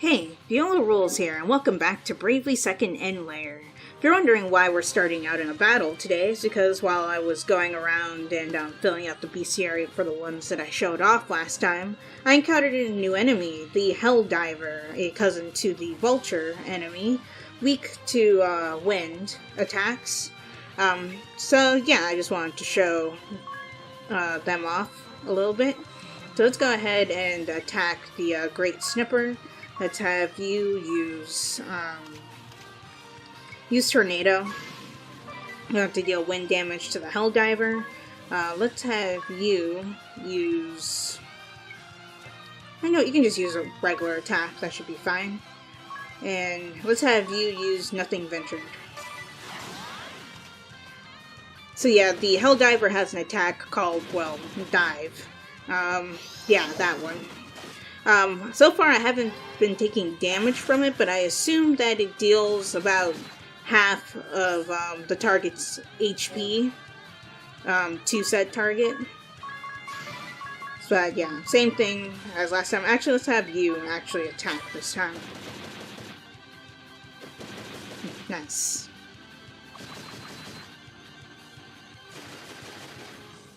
Hey, Viola Rules here, and welcome back to Bravely Second End Layer. If you're wondering why we're starting out in a battle today, it's because while I was going around and filling out the bestiary for the ones that I showed off last time, I encountered a new enemy, the Helldiver, a cousin to the Vulture enemy, weak to wind attacks. So yeah, I just wanted to show them off a little bit. So let's go ahead and attack the Great Snipper. Let's have you use Tornado. You have to deal wind damage to the Helldiver. Let's have you use... I know, you can just use a regular attack. That should be fine. And let's have you use Nothing Ventured. So yeah, the Helldiver has an attack called, well, Dive. Yeah, that one. So far I haven't been taking damage from it, but I assume that it deals about half of the target's HP to said target. But yeah, same thing as last time. Actually, let's have you actually attack this time. Nice.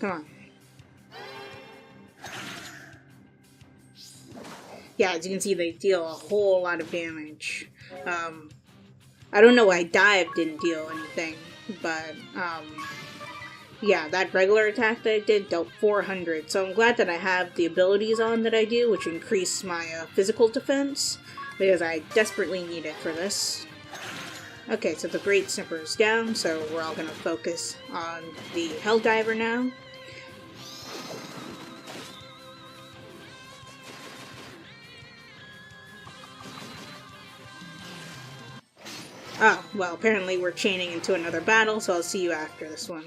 Come on. Yeah, as you can see, they deal a whole lot of damage. I don't know why Dive didn't deal anything, but, yeah, that regular attack that I did dealt 400, so I'm glad that I have the abilities on that I do, which increase my physical defense, because I desperately need it for this. Okay, so the Great Snipper is down, so we're all going to focus on the Helldiver now. Oh, well, apparently we're chaining into another battle, so I'll see you after this one.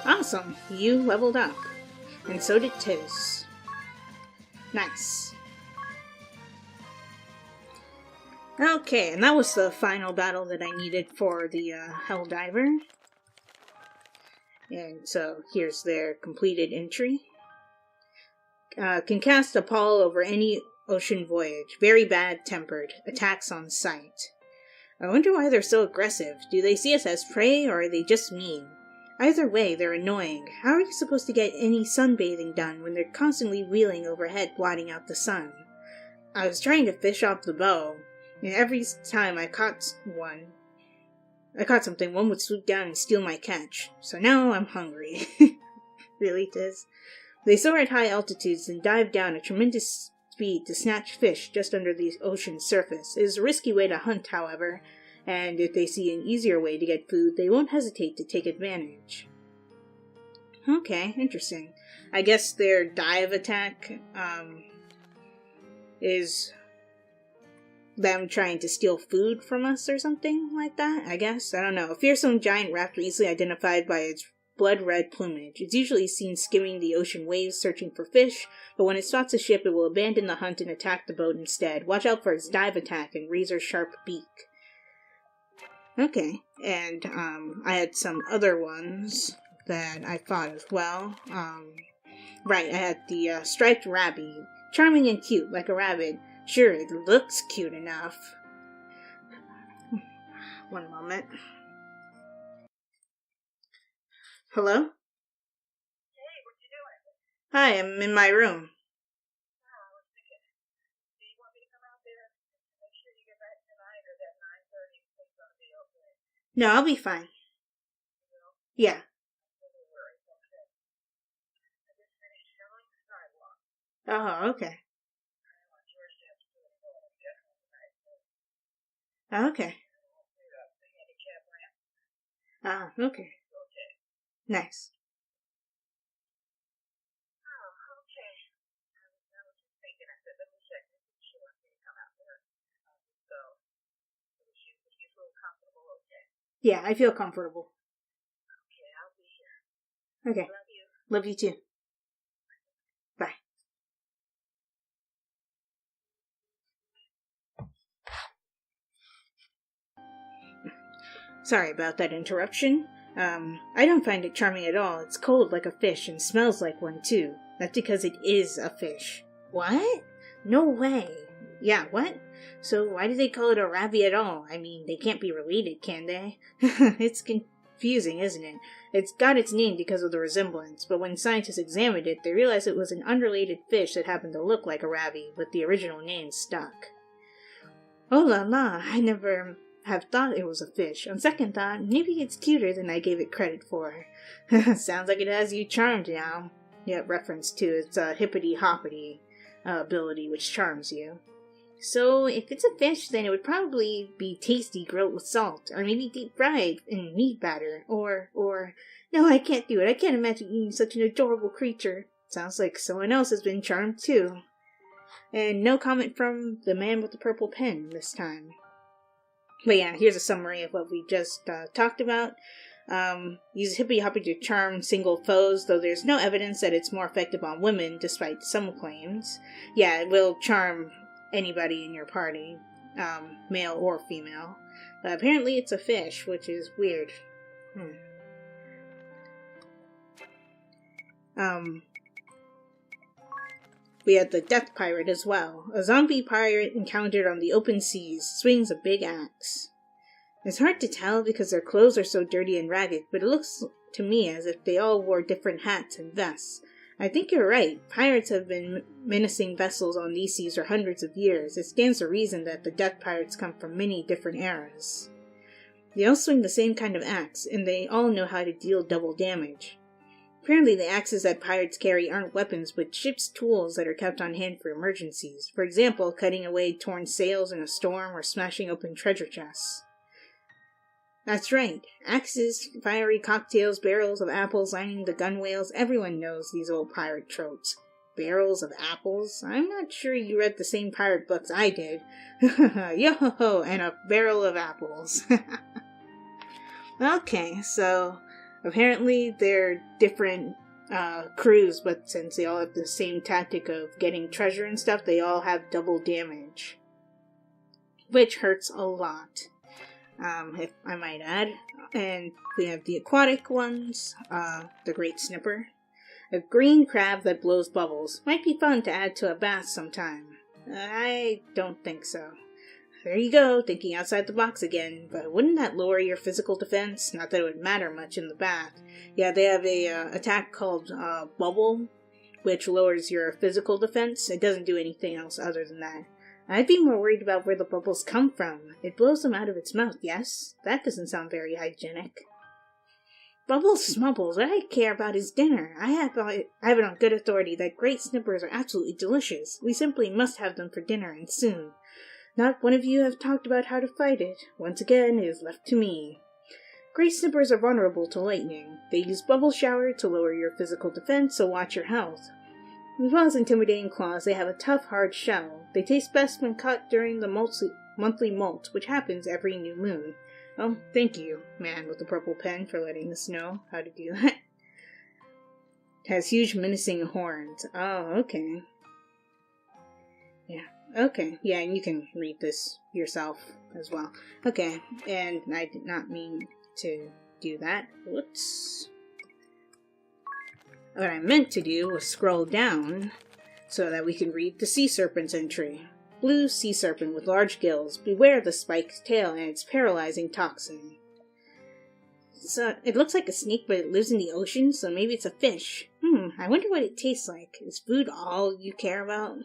Awesome, you leveled up. And so did Tiz. Nice. Okay, and that was the final battle that I needed for the Helldiver. And so here's their completed entry. Can cast a pall over any ocean voyage. Very bad-tempered. Attacks on sight. I wonder why they're so aggressive. Do they see us as prey, or are they just mean? Either way, they're annoying. How are you supposed to get any sunbathing done when they're constantly wheeling overhead, blotting out the sun? I was trying to fish off the bow, and every time I caught something, one would swoop down and steal my catch. So now I'm hungry. Really, Tiz? They soar at high altitudes and dive down at tremendous speed to snatch fish just under the ocean's surface. It is a risky way to hunt, however, and if they see an easier way to get food, they won't hesitate to take advantage. Okay, interesting. I guess their dive attack, is them trying to steal food from us or something like that, I guess? I don't know. A fearsome giant raptor easily identified by its blood-red plumage. It's usually seen skimming the ocean waves searching for fish, but when it spots a ship, it will abandon the hunt and attack the boat instead. Watch out for its dive attack and razor-sharp beak. Okay, and I had some other ones that I fought as well. Right, I had the striped rabbit. Charming and cute, like a rabbit. Sure, it looks cute enough. One moment. Hello? Hey, what you doing? Hi, I'm in my room. I was thinking, do you want me to come out there? Make sure you get back tonight or that 9:30 it's gonna be okay. No, I'll be fine. You will? Yeah. No worries, okay. I just finished showing the sidewalk. Oh, okay. I want your steps to it going definitely tonight. Okay. We'll do the handicap ramp. Ah, okay. Okay. Nice. Oh, okay. I was just thinking, I said, let me check and see if she wants me to come out there. So you feel comfortable, okay? Yeah, I feel comfortable. Okay, I'll be here. Okay. Love you. Love you too. Bye. Sorry about that interruption. I don't find it charming at all. It's cold like a fish and smells like one too. That's because it is a fish. What? No way. Yeah, what? So why do they call it a rabby at all? I mean, they can't be related, can they? It's confusing, isn't it? It's got its name because of the resemblance, but when scientists examined it, they realized it was an unrelated fish that happened to look like a rabby, but the original name stuck. Oh la la, I never have thought it was a fish. On second thought, maybe it's cuter than I gave it credit for. Sounds like it has you charmed now. Yeah, reference to its hippity-hoppity ability, which charms you. So, if it's a fish, then it would probably be tasty grilled with salt, or maybe deep fried in meat batter, or... No, I can't do it. I can't imagine eating such an adorable creature. Sounds like someone else has been charmed, too. And no comment from the man with the purple pen this time. But yeah, here's a summary of what we just talked about. Use Hippy Hoppy to charm single foes, though there's no evidence that it's more effective on women, despite some claims. Yeah, it will charm anybody in your party, male or female. But apparently it's a fish, which is weird. We had the Death Pirate as well. A zombie pirate encountered on the open seas swings a big axe. It's hard to tell because their clothes are so dirty and ragged, but it looks to me as if they all wore different hats and vests. I think you're right. Pirates have been menacing vessels on these seas for hundreds of years. It stands to reason that the Death Pirates come from many different eras. They all swing the same kind of axe, and they all know how to deal double damage. Apparently the axes that pirates carry aren't weapons, but ship's tools that are kept on hand for emergencies. For example, cutting away torn sails in a storm or smashing open treasure chests. That's right. Axes, fiery cocktails, barrels of apples lining the gunwales. Everyone knows these old pirate tropes. Barrels of apples? I'm not sure you read the same pirate books I did. Yo-ho-ho, and a barrel of apples. Okay, so apparently they're different crews, but since they all have the same tactic of getting treasure and stuff, they all have double damage. Which hurts a lot. If I might add. And we have the aquatic ones, the Great Snipper. A green crab that blows bubbles. Might be fun to add to a bath sometime. I don't think so. There you go, thinking outside the box again, but wouldn't that lower your physical defense? Not that it would matter much in the bath. Yeah, they have a attack called Bubble, which lowers your physical defense. It doesn't do anything else other than that. I'd be more worried about where the bubbles come from. It blows them out of its mouth, yes? That doesn't sound very hygienic. Bubbles smubbles, what I care about is dinner. I have it on good authority that great snippers are absolutely delicious. We simply must have them for dinner, and soon. Not one of you have talked about how to fight it. Once again, it is left to me. Great snippers are vulnerable to lightning. They use bubble shower to lower your physical defense, so watch your health. As well as intimidating claws, they have a tough, hard shell. They taste best when caught during the monthly molt, which happens every new moon. Oh, thank you, man with the purple pen, for letting us know how to do that. It has huge menacing horns. Oh, okay. Yeah, okay. Yeah, and you can read this yourself as well. Okay, and I did not mean to do that. Whoops. What I meant to do was scroll down so that we can read the sea serpent's entry. blue sea serpent with large gills. Beware the spiked tail and its paralyzing toxin. So, it looks like a snake, but it lives in the ocean, so maybe it's a fish. I wonder what it tastes like. Is food all you care about?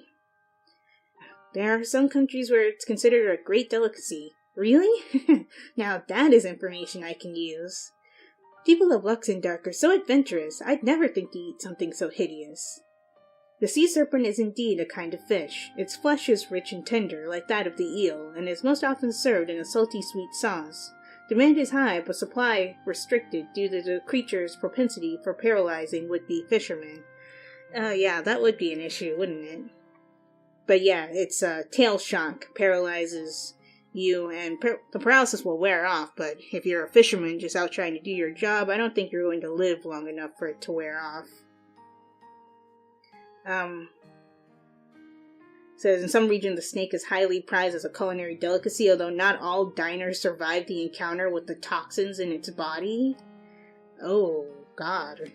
There are some countries where it's considered a great delicacy. Really? Now that is information I can use. People of Luxembourg are so adventurous, I'd never think to eat something so hideous. The sea serpent is indeed a kind of fish. Its flesh is rich and tender, like that of the eel, and is most often served in a salty sweet sauce. Demand is high, but supply restricted due to the creature's propensity for paralyzing would-be fishermen. Yeah, that would be an issue, wouldn't it? But yeah, its tail shock paralyzes you, and the paralysis will wear off, but if you're a fisherman just out trying to do your job, I don't think you're going to live long enough for it to wear off. Says in some region the snake is highly prized as a culinary delicacy, although not all diners survive the encounter with the toxins in its body. Oh, God.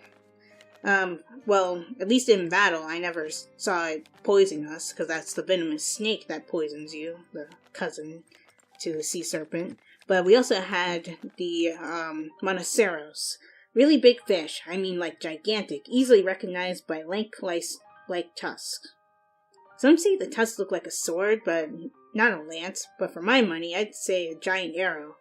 Well, at least in battle, I never saw it poison us, because that's the venomous snake that poisons you, the cousin to the sea serpent. But we also had the, Monoceros. Really big fish, I mean like gigantic, easily recognized by like tusks. Some say the tusks look like a sword, but not a lance, but for my money, I'd say a giant arrow.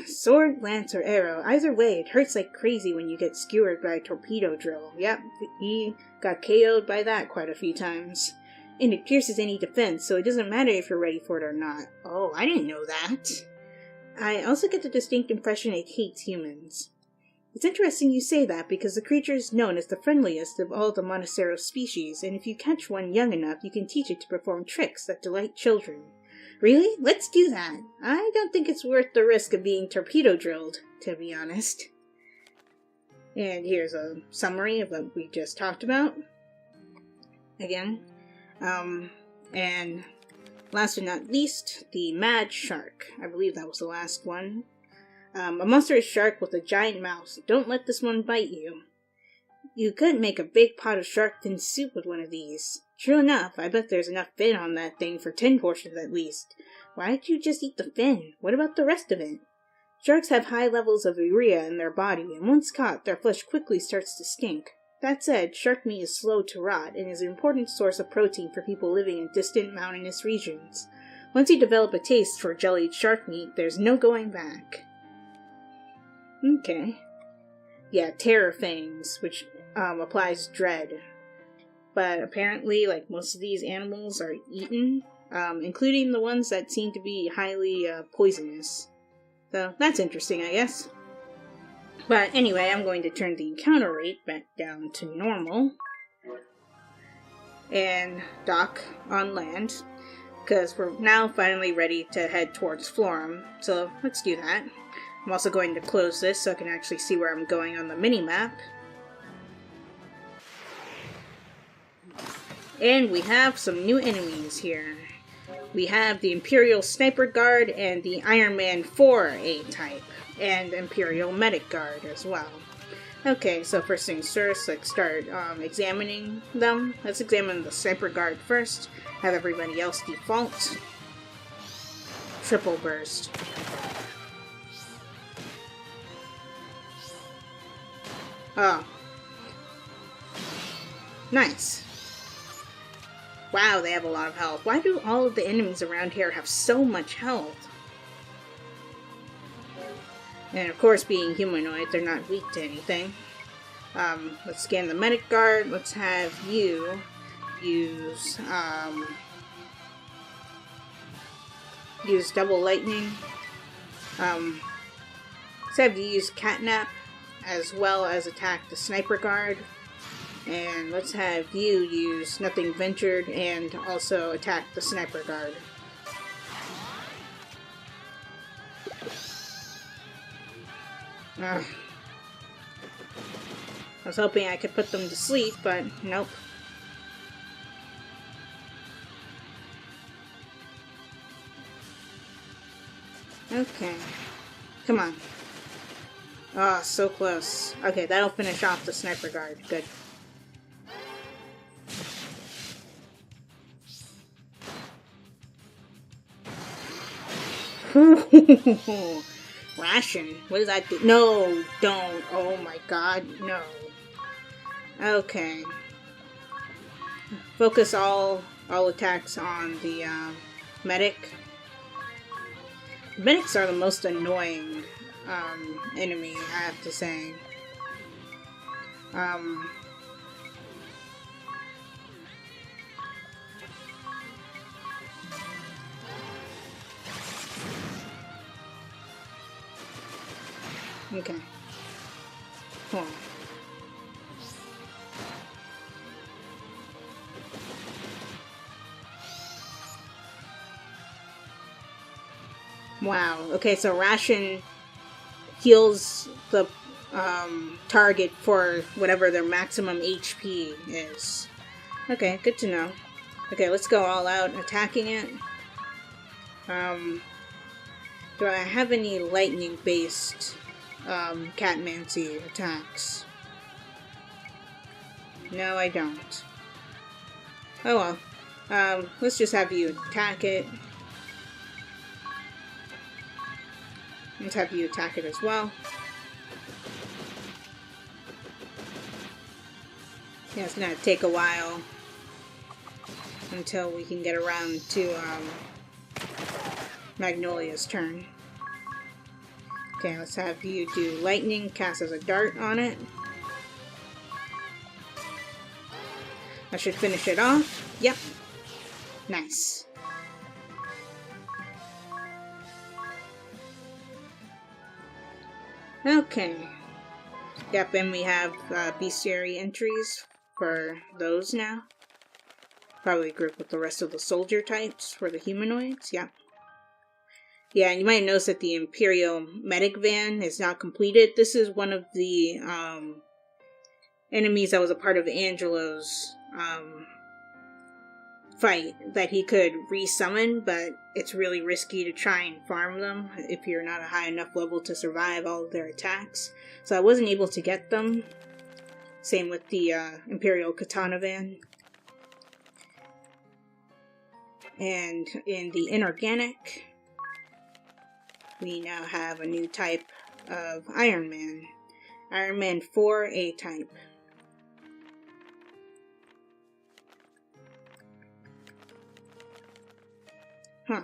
Sword, lance, or arrow, either way, it hurts like crazy when you get skewered by a torpedo drill. Yep, he got KO'd by that quite a few times. And it pierces any defense, so it doesn't matter if you're ready for it or not. Oh, I didn't know that. I also get the distinct impression it hates humans. It's interesting you say that, because the creature is known as the friendliest of all the Monocero species, and if you catch one young enough, you can teach it to perform tricks that delight children. Really? Let's do that. I don't think it's worth the risk of being torpedo drilled, to be honest. And here's a summary of what we just talked about. Again. And last but not least, the Mad Shark. I believe that was the last one. A monstrous shark with a giant mouth. Don't let this one bite you. You could make a big pot of shark fin soup with one of these. True enough, I bet there's enough fin on that thing for 10 portions at least. Why don't you just eat the fin? What about the rest of it? Sharks have high levels of urea in their body, and once caught, their flesh quickly starts to stink. That said, shark meat is slow to rot, and is an important source of protein for people living in distant mountainous regions. Once you develop a taste for jellied shark meat, there's no going back. Okay. Yeah, terror fangs, which applies dread. But apparently, like, most of these animals are eaten, including the ones that seem to be highly poisonous. So, that's interesting, I guess. But anyway, I'm going to turn the encounter rate back down to normal. And dock on land. Because we're now finally ready to head towards Florem. So, let's do that. I'm also going to close this so I can actually see where I'm going on the mini-map. And we have some new enemies here. We have the Imperial Sniper Guard and the Iron Man 4A type. And Imperial Medic Guard as well. Okay, so first things first, let's start examining them. Let's examine the Sniper Guard first. Have everybody else default. Triple burst. Oh. Nice. Wow, they have a lot of health. Why do all of the enemies around here have so much health? And of course, being humanoid, they're not weak to anything. Let's scan the Medic Guard. Let's have you use double lightning. Let's have you use Catnap, as well as attack the Sniper Guard. And let's have you use Nothing Ventured and also attack the Sniper Guard. I was hoping I could put them to sleep, but nope. Okay. Come on. Ah, so close. Okay, that'll finish off the Sniper Guard. Good. Ration. What does that do? No, don't. Oh my god, no. Okay. Focus all attacks on the medic. Medics are the most annoying enemy, I have to say. Okay. Hold on. Wow. Okay, so Ration heals the target for whatever their maximum HP is. Okay, good to know. Okay, let's go all out attacking it. Do I have any lightning-based Catmancy attacks? No, I don't. Oh well. Let's just have you attack it. Let's have you attack it as well. Yeah, it's gonna take a while until we can get around to Magnolia's turn. Okay, let's have you do lightning, cast as a dart on it. I should finish it off. Yep. Nice. Okay. Yep, and we have bestiary entries for those now. Probably group with the rest of the soldier types for the humanoids. Yep. Yeah, and you might notice that the Imperial medic van is not completed. This is one of the enemies that was a part of Angelo's fight that he could resummon, but it's really risky to try and farm them if you're not a high enough level to survive all of their attacks. So I wasn't able to get them. Same with the Imperial Katana van. And in the Inorganic, we now have a new type of Iron Man. Iron Man 4 A-type. Huh.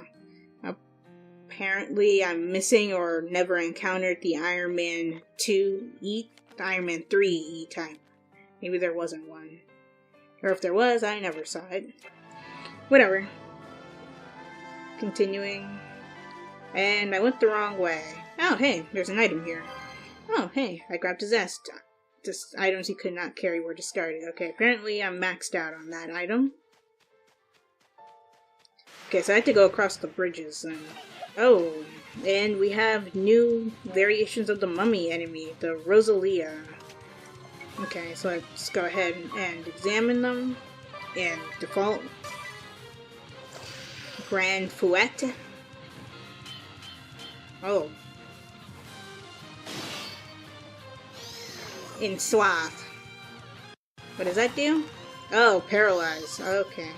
Apparently I'm missing or never encountered the Iron Man 2 E, the Iron Man 3 E-type. Maybe there wasn't one. Or if there was, I never saw it. Whatever. Continuing. And I went the wrong way. Oh, hey, there's an item here. Oh, hey, I grabbed a zest. Just items you could not carry were discarded. Okay, apparently I'm maxed out on that item. Okay, so I had to go across the bridges then. Oh, and we have new variations of the mummy enemy, the Rosalia. Okay, so let's go ahead and examine them. And default. Grand Fouette. Oh. In Swath. What does that do? Oh, paralyze. Okay.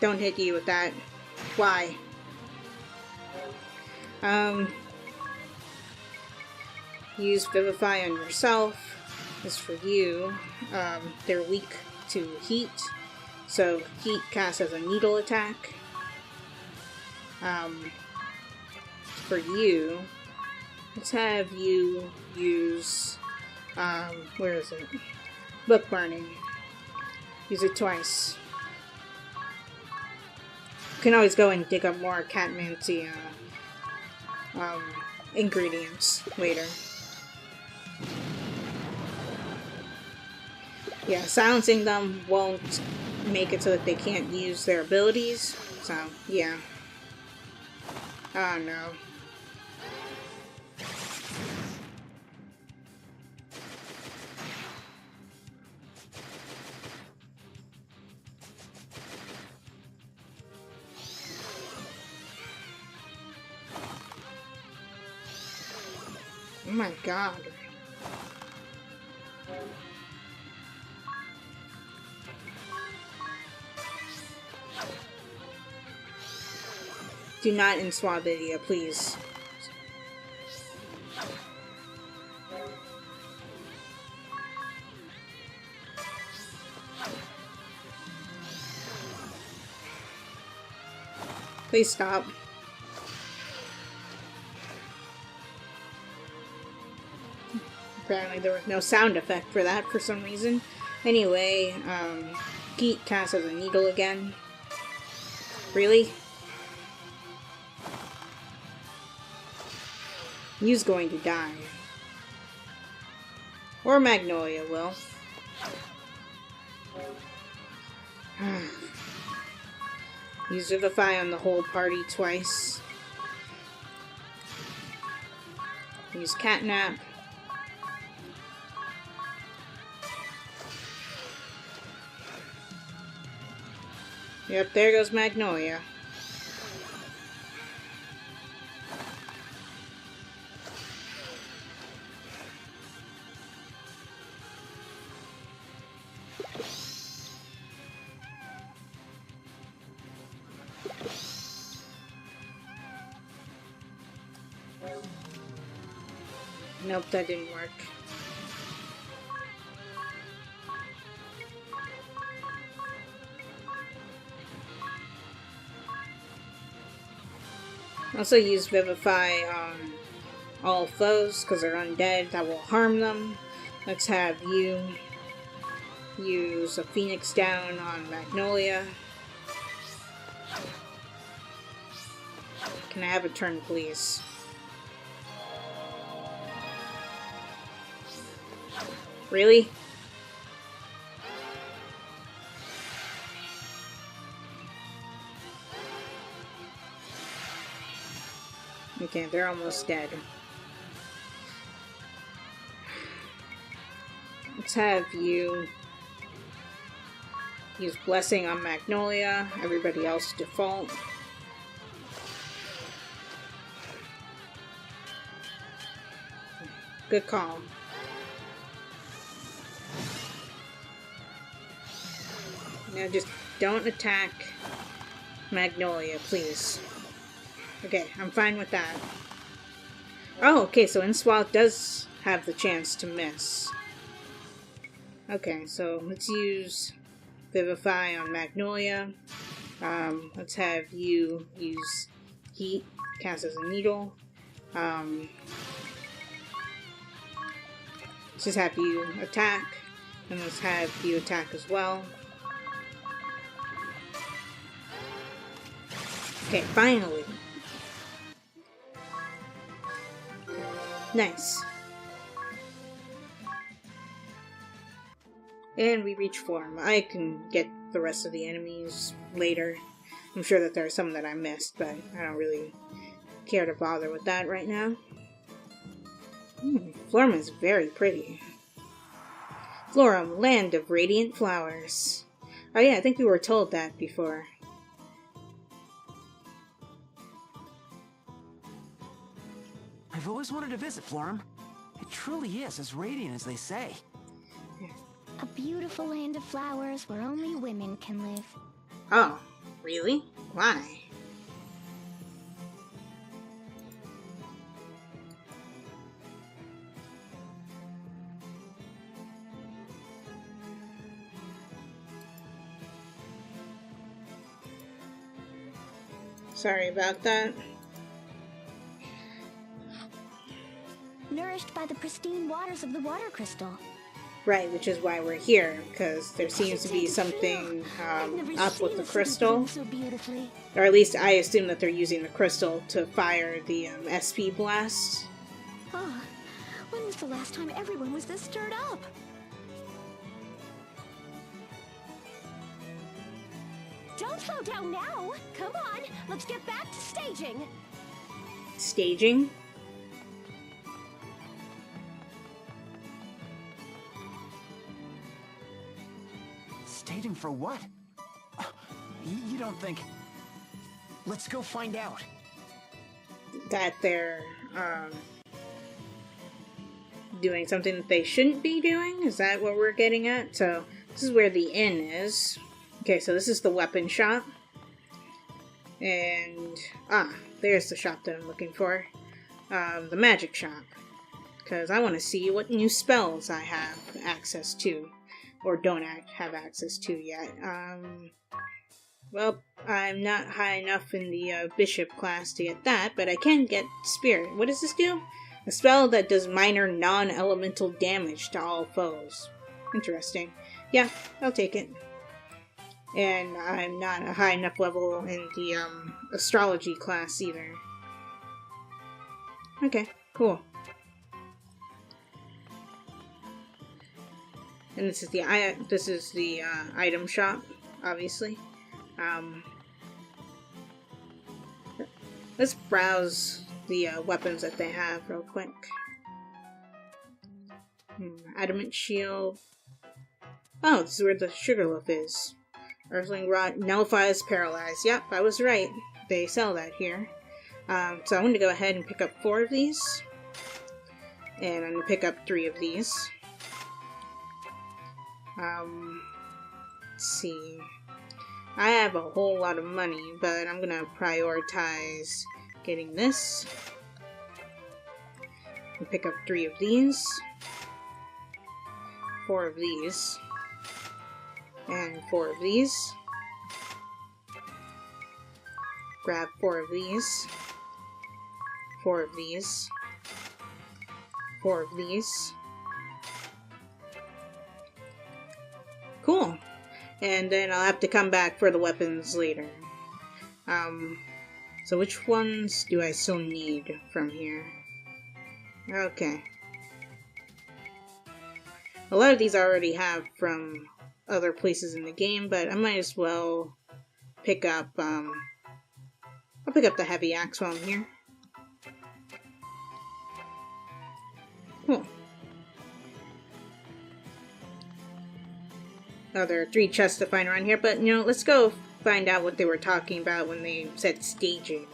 Don't hit you with that. Why? Use Vivify on yourself. This is for you. They're weak to heat. So heat casts as a needle attack. For you, let's have you use, where is it? Book burning. Use it twice. You can always go and dig up more Catmancy ingredients later. Yeah, silencing them won't make it so that they can't use their abilities. So, yeah. Oh no. Oh my god. Do not enswab Lydia, please. Please stop. Apparently there was no sound effect for that for some reason. Anyway, Geet casts as a needle again. Really? You's going to die. Or Magnolia will. Use Vivify on the whole party twice. Use Catnap. Yep, there goes Magnolia. Nope, that didn't work. Also use Vivify on all foes, because they're undead, that will harm them. Let's have you use a Phoenix Down on Magnolia. Can I have a turn, please? Really? Okay, they're almost dead. Let's have you use Blessing on Magnolia, everybody else default. Good call. Now just don't attack Magnolia, please. Okay, I'm fine with that. Oh, okay, so Enswathe does have the chance to miss. Okay, so let's use Vivify on Magnolia. Let's have you use Heat, cast as a needle. Let's just have you attack, and let's have you attack as well. Okay, finally. Nice. And we reach Florem. I can get the rest of the enemies later. I'm sure that there are some that I missed, but I don't really care to bother with that right now. Florem is very pretty. Florem, land of radiant flowers. Oh yeah, I think we were told that before. I've always wanted to visit Florem. It truly is as radiant as they say. A beautiful land of flowers where only women can live. Oh, really? Why? Sorry about that. Nourished by the pristine waters of the water crystal. Right, which is why we're here, because there seems to be something up with the crystal. So beautifully. Or at least I assume that they're using the crystal to fire the SP blast. Oh, when was the last time everyone was this stirred up? Don't slow down now! Come on, let's get back to staging! Staging? Staging for what? You don't think... Let's go find out. That they're, doing something that they shouldn't be doing? Is that what we're getting at? So, this is where the inn is. Okay, so this is the weapon shop. And, there's the shop that I'm looking for. The magic shop. Because I want to see what new spells I have access to. Or don't have access to yet. Well, I'm not high enough in the bishop class to get that, but I can get spirit. What does this do? A spell that does minor non-elemental damage to all foes. Interesting. Yeah, I'll take it. And I'm not a high enough level in the astrology class either. Okay, cool. And this is the item shop, obviously. Let's browse the weapons that they have real quick. Adamant shield. Oh, this is where the sugarloaf is. Earthling rod nullifies paralyzed. Yep, I was right. They sell that here. So I'm going to go ahead and pick up 4 of these. And I'm going to pick up 3 of these. Let's see. I have a whole lot of money, but I'm gonna prioritize getting this. And pick up 3 of these. 4 of these. And 4 of these. Grab 4 of these. 4 of these. 4 of these. Cool. And then I'll have to come back for the weapons later. So which ones do I still need from here? Okay. A lot of these I already have from other places in the game, but I might as well pick up, I'll pick up the heavy axe while I'm here. Cool. Oh, there are 3 chests to find around here, but, let's go find out what they were talking about when they said staging.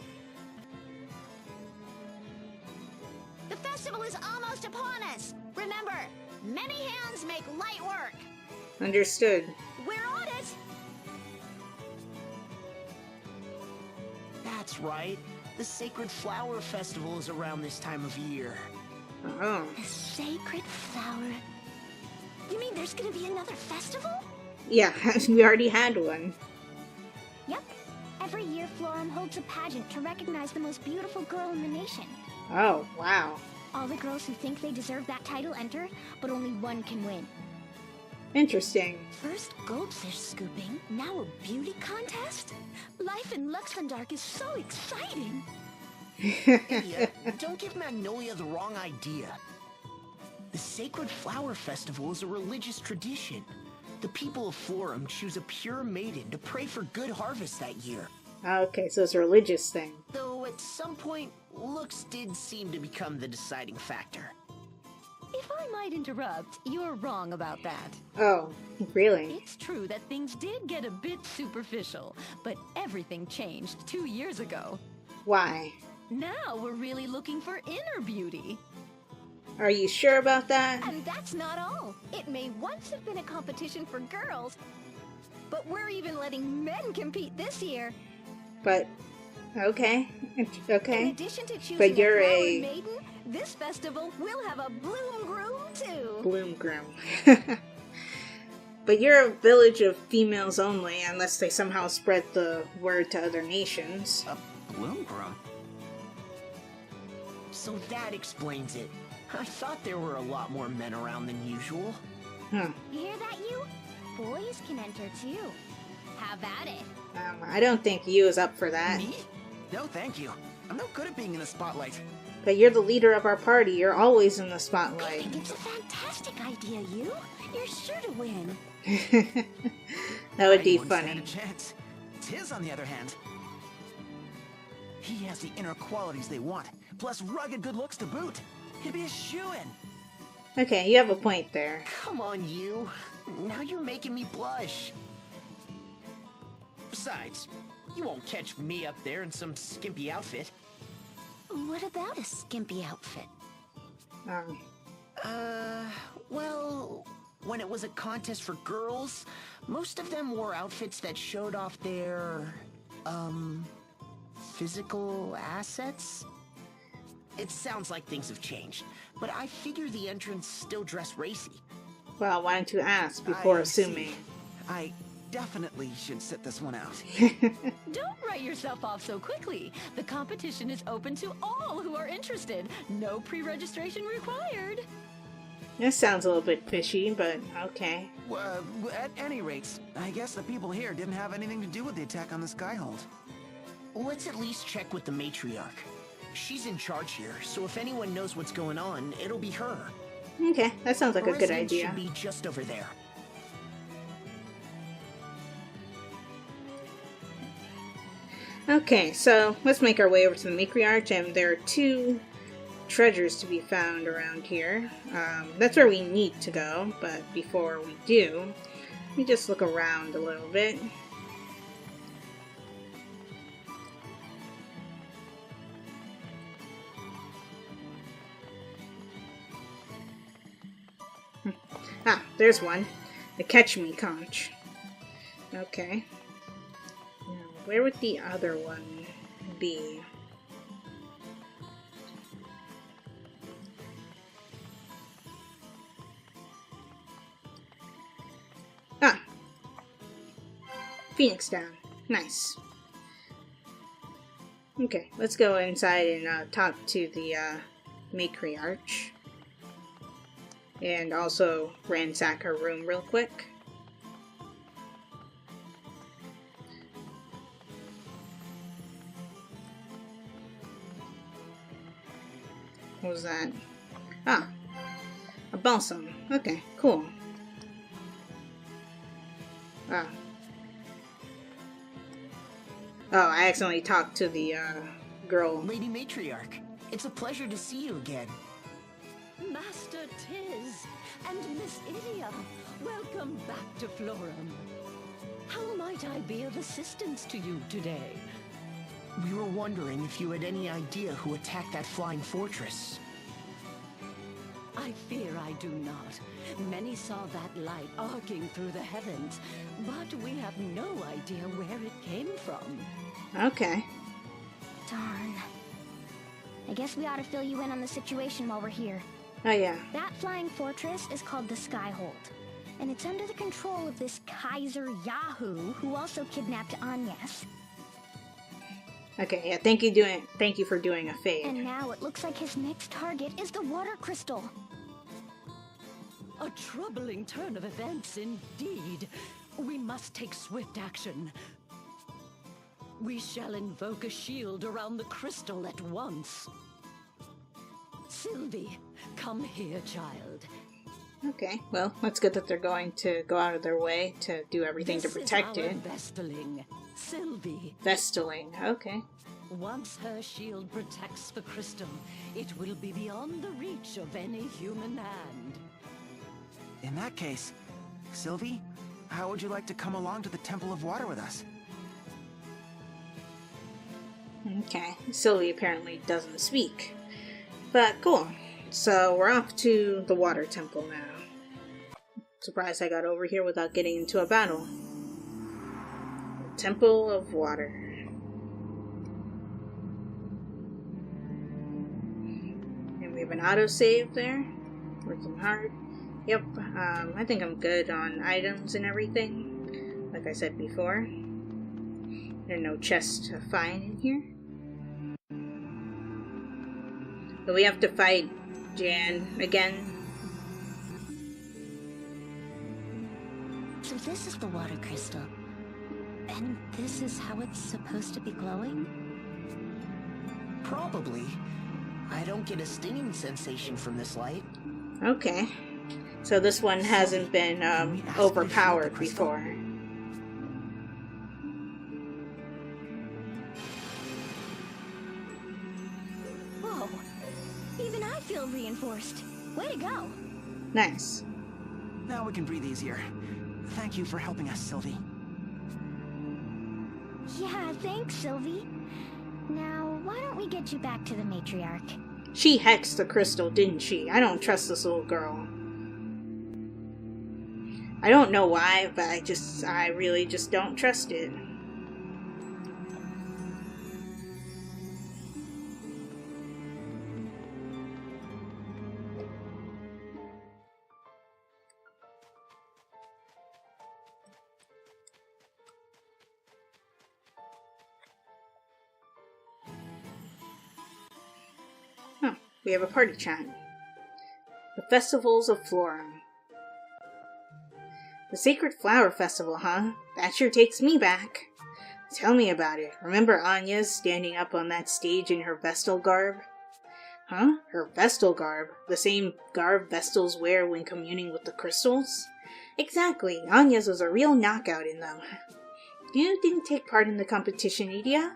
The festival is almost upon us. Remember, many hands make light work. Understood. We're on it. That's right. The Sacred Flower Festival is around this time of year. Oh. The sacred flower. You mean there's gonna be another festival? Yeah, we already had one. Yep. Every year, Florem holds a pageant to recognize the most beautiful girl in the nation. Oh, wow. All the girls who think they deserve that title enter, but only one can win. Interesting. First goats they're scooping, now a beauty contest? Life in Luxembourg is so exciting. Idiot, don't give Magnolia the wrong idea. The Sacred Flower Festival is a religious tradition. The people of Florem choose a pure maiden to pray for good harvest that year. Okay, so it's a religious thing. Though at some point, looks did seem to become the deciding factor. If I might interrupt, you're wrong about that. Oh, really? It's true that things did get a bit superficial, but everything changed 2 years ago. Why? Now we're really looking for inner beauty. Are you sure about that? And that's not all. It may once have been a competition for girls, but we're even letting men compete this year. But, okay. In Okay. addition to choosing But you're a flower a... maiden, this festival will have a bloom groom too. Bloom groom. But you're a village of females only, unless they somehow spread the word to other nations. A bloom groom? So that explains it. I thought there were a lot more men around than usual. Huh. You hear that, you? Boys can enter too. Have at it. I don't think you is up for that. Me? No, thank you. I'm no good at being in the spotlight. But you're the leader of our party. You're always in the I spotlight. think it's a fantastic idea, you. You're sure to win. That would be I wouldn't funny. stand a chance. Tiz, on the other hand, he has the inner qualities they want, plus rugged good looks to boot. He'd be a shoo-in. Okay, you have a point there. Come on, you. Now you're making me blush. Besides, you won't catch me up there in some skimpy outfit. What about a skimpy outfit? Um, Well, when it was a contest for girls, most of them wore outfits that showed off their, physical assets? It sounds like things have changed, but I figure the entrants still dress racy. Well, why don't you ask before I assuming? see. I definitely should sit this one out. Don't write yourself off so quickly. The competition is open to all who are interested. No pre-registration required. This sounds a little bit fishy, but okay. At any rate, I guess the people here didn't have anything to do with the attack on the Skyhold. Let's at least check with the matriarch. She's in charge here, so if anyone knows what's going on, it'll be her. Okay, that sounds like a good Residence idea. should be just over there. Okay, so let's make our way over to the matriarch, and there are 2 treasures to be found around here. That's where we need to go, but before we do, let me just look around a little bit. Ah, there's one. The Catch Me Conch. Okay. Now, where would the other one be? Ah! Phoenix down. Nice. Okay, let's go inside and talk to the matriarch. And also ransack her room real quick. What was that? Ah, a balsam. Okay, cool. Ah. Oh, I accidentally talked to the girl. Lady Matriarch, it's a pleasure to see you again. Master Tiz and Miss Idia, welcome back to Florem. How might I be of assistance to you today? We were wondering if you had any idea who attacked that flying fortress. I fear I do not. Many saw that light arcing through the heavens, but we have no idea where it came from. Okay. Darn. I guess we ought to fill you in on the situation while we're here. Oh yeah. That flying fortress is called the Skyhold, and it's under the control of this Kaiser Yahoo, who also kidnapped Agnes. Okay, yeah, thank you for doing a fade. And now it looks like his next target is the water crystal. A troubling turn of events indeed. We must take swift action. We shall invoke a shield around the crystal at once. Sylvie, come here, child. Okay, well, that's good that they're going to go out of their way to do everything to protect it. Vestaling, Sylvie. Vestaling, okay. Once her shield protects the crystal, it will be beyond the reach of any human hand. In that case, Sylvie, how would you like to come along to the Temple of Water with us? Okay, Sylvie apparently doesn't speak. But cool. So we're off to the water temple now. Surprised I got over here without getting into a battle. The Temple of Water. And we have an autosave there. Working hard. Yep, I think I'm good on items and everything. Like I said before. There are no chests to find in here. But we have to fight Jan again. So this is the water crystal. And this is how it's supposed to be glowing? Probably. I don't get a stinging sensation from this light. Okay. So this one hasn't been overpowered before. Whoa. Even I feel reinforced. Way to go. Nice. Now we can breathe easier. Thank you for helping us, Sylvie. Yeah, thanks, Sylvie. Now, why don't we get you back to the matriarch? She hexed the crystal, didn't she? I don't trust this little girl. I don't know why, but I really just don't trust it. we have a party chat. The Festivals of Florem. The Sacred Flower Festival, huh? That sure takes me back. Tell me about it. Remember Anya standing up on that stage in her Vestal garb? Huh? Her Vestal garb? The same garb Vestals wear when communing with the crystals? Exactly. Anya's was a real knockout in them. You didn't take part in the competition, Nydia?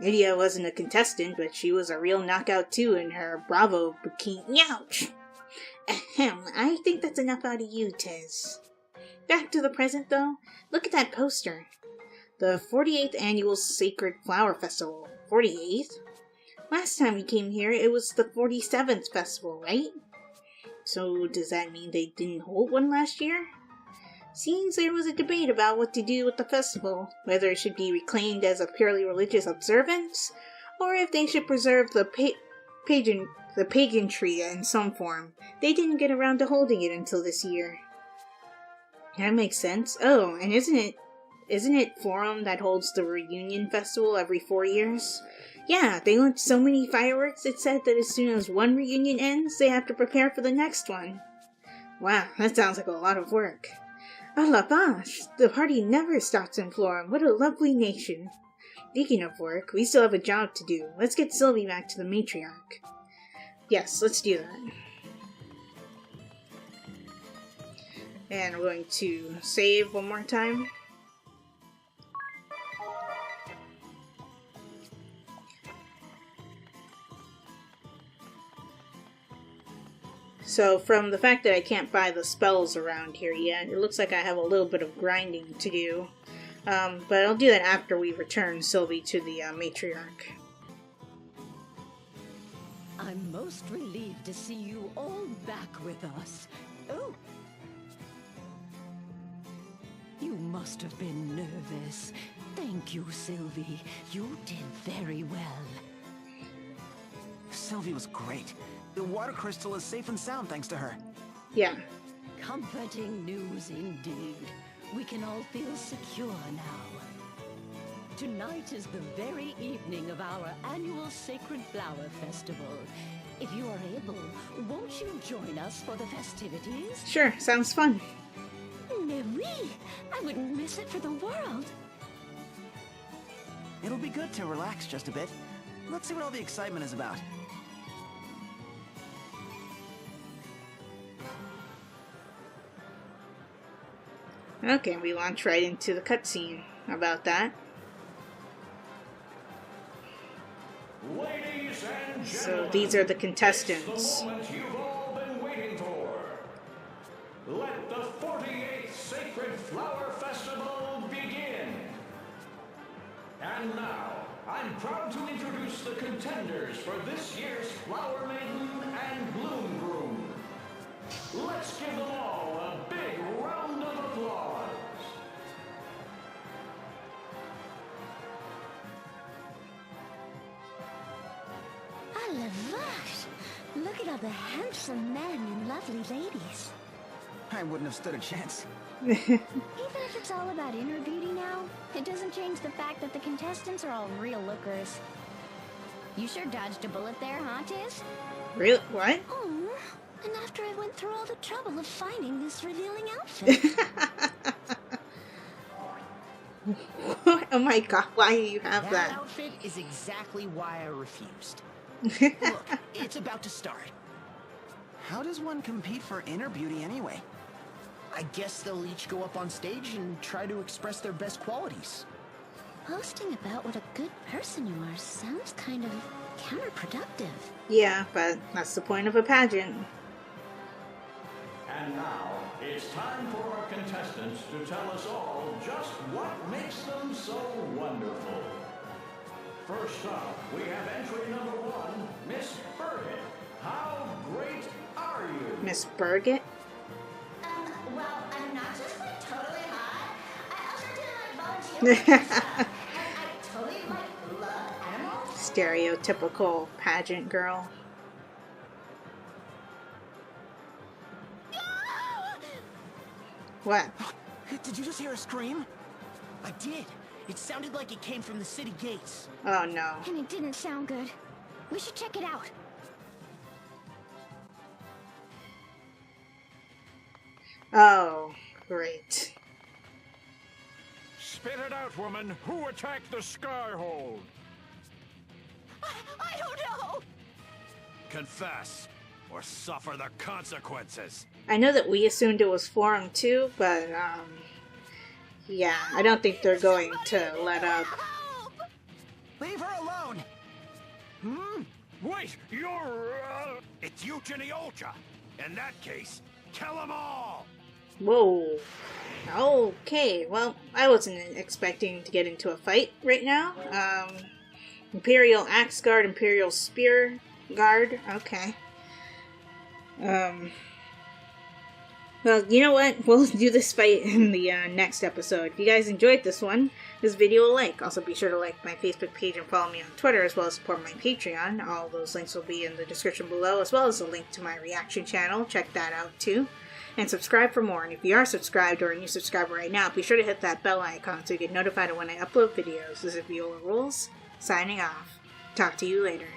Nydia wasn't a contestant, but she was a real knockout too in her Bravo bikini. Ouch! Ahem, I think that's enough out of you, Tiz. Back to the present, though. Look at that poster. The 48th Annual Sacred Flower Festival. 48th? Last time we came here, it was the 47th festival, right? So, does that mean they didn't hold one last year? Seems there was a debate about what to do with the festival, whether it should be reclaimed as a purely religious observance, or if they should preserve the pageantry in some form. They didn't get around to holding it until this year. That makes sense. Oh, and isn't it Florem that holds the reunion festival every 4 years? Yeah, they launched so many fireworks it said that as soon as one reunion ends, they have to prepare for the next one. Wow, that sounds like a lot of work. Oh la vache, the party never stops in Florem. What a lovely nation. Speaking of work, we still have a job to do. Let's get Sylvie back to the matriarch. Yes, let's do that. And we're going to save one more time. So from the fact that I can't buy the spells around here yet, it looks like I have a little bit of grinding to do. But I'll do that after we return Sylvie to the matriarch. I'm most relieved to see you all back with us. Oh! You must have been nervous. Thank you, Sylvie. You did very well. Sylvie was great. The water crystal is safe and sound thanks to her. Yeah. Comforting news indeed. We can all feel secure now. Tonight is the very evening of our annual Sacred Flower Festival. If you are able, won't you join us for the festivities? Sure, sounds fun. Mais oui! I wouldn't miss it for the world. It'll be good to relax just a bit. Let's see what all the excitement is about. Okay, we launch right into the cutscene about that. Ladies and So these are the contestants. the moment you've all been waiting for. Let the 48th Sacred Flower Festival begin. And now, I'm proud to introduce the contenders for this year's Flower Maiden and Bloom Groom. Let's give them all a big round of applause. Ah, la vache! Look at all the handsome men and lovely ladies. I wouldn't have stood a chance. Even if it's all about inner beauty now, it doesn't change the fact that the contestants are all real lookers. You sure dodged a bullet there, huh, Tiz? Really? What? Oh, and after I went through all the trouble of finding this revealing outfit. Oh my god, why do you have That that? outfit is exactly why I refused. Look, it's about to start. How does one compete for inner beauty anyway? I guess they'll each go up on stage and try to express their best qualities. Boasting about what a good person you are sounds kind of counterproductive. Yeah, but that's the point of a pageant. And now, it's time for our contestants to tell us all just what makes them so wonderful. First up, we have entry number 1, Miss Burgett. How great are you? Miss Burgett? Well, I'm not just like totally hot. I also do like volunteer stuff. And I totally like love animals. Stereotypical pageant girl. What? Did you just hear a scream? I did. It sounded like it came from the city gates. Oh no. And it didn't sound good. We should check it out. Oh, great. Spit it out, woman. Who attacked the Skyhold? I don't know! Confess, or suffer the consequences. I know that we assumed it was Florem too, but, yeah, I don't think they're going to let up. Help! Leave her alone! Wait, you're, It's Eugenie Ultra. In that case, kill them all! Whoa. Okay, well, I wasn't expecting to get into a fight right now. Imperial Axe Guard, Imperial Spear Guard, okay. Well, you know what? We'll do this fight in the next episode. If you guys enjoyed this video, a like. Also, be sure to like my Facebook page and follow me on Twitter, as well as support my Patreon. All those links will be in the description below, as well as a link to my reaction channel. Check that out, too. And subscribe for more. And if you are subscribed or a new subscriber right now, be sure to hit that bell icon so you get notified when I upload videos. This is Viola Rules, signing off. Talk to you later.